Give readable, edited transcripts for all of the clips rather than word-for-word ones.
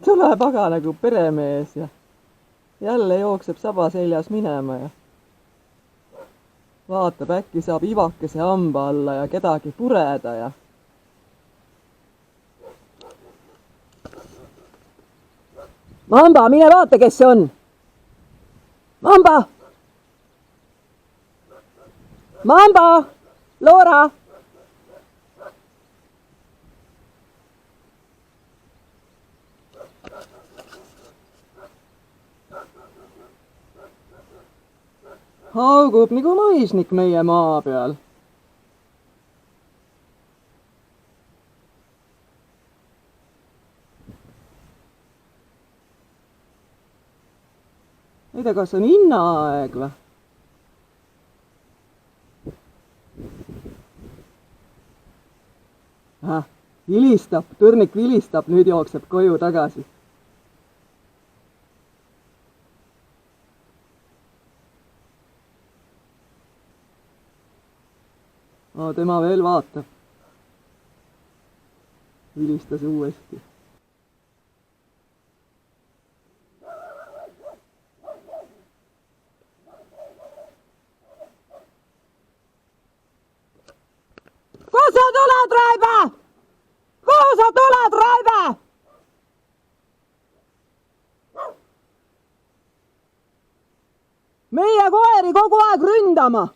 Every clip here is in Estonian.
Tuleb aga nagu peremees ja jälle jookseb saba seljas minema ja vaatab, äkki saab ivakese hamba alla ja kedagi pureda ja Mamba, mine vaata, kes see on! Mamba! Mamba! Loora! Haugub nagu mõisnik meie maa peal. Ei tea, kas on hinnaaeg või? Vilistab, turnik vilistab, nüüd jookseb koju tagasi. Tema veel vaatab. Vilistas uuesti. Kuhu sa tuled, Raive? Kuhu sa tuled, Raive? Meie koeri kogu aeg ründama.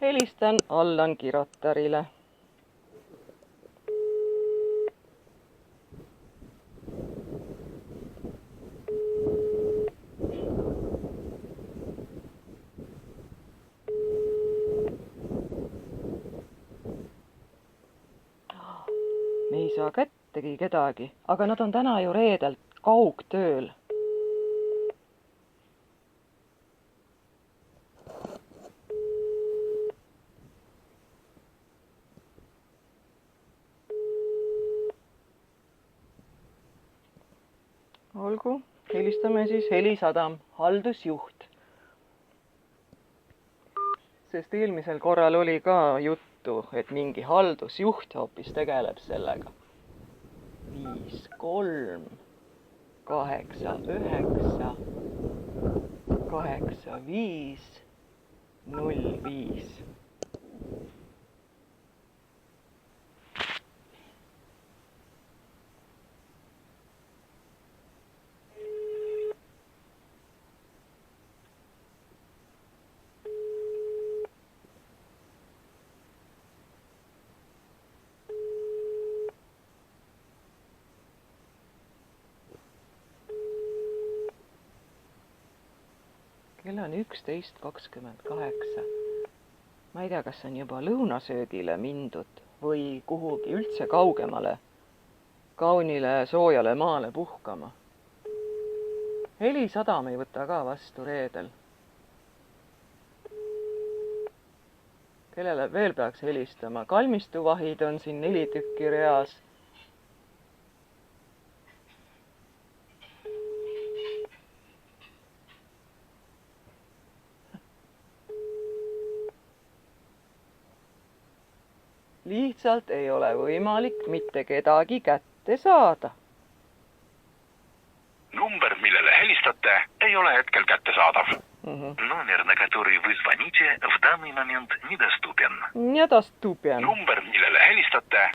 Helistan Allan Kirotarile. Me ei saa kättegi kedagi, aga nad on täna ju reedelt kaugtööl. Olgu, helistame siis Helisadam, haldusjuht. Sest eelmisel korral oli ka juttu, et mingi haldusjuht hoopis tegeleb sellega. 5, 3, 8, 9, 8, 5, 0, 5. Kell on 11:28. Ma ei tea, kas on juba lõunasöögile mindud või kuhugi üldse kaugemale, kaunile soojale maale puhkama. Helisadam ei võta ka vastu reedel. Kellele veel peaks helistama? Kalmistuvahid on siin 4 tükki reas. Lihtsalt ei ole võimalik mitte kedagi kätte saada. Number, millele helistate, ei ole hetkel kättesaadav. Номер, на который вы звоните, в данный момент недоступен. Недоступен. Number, millele helistate,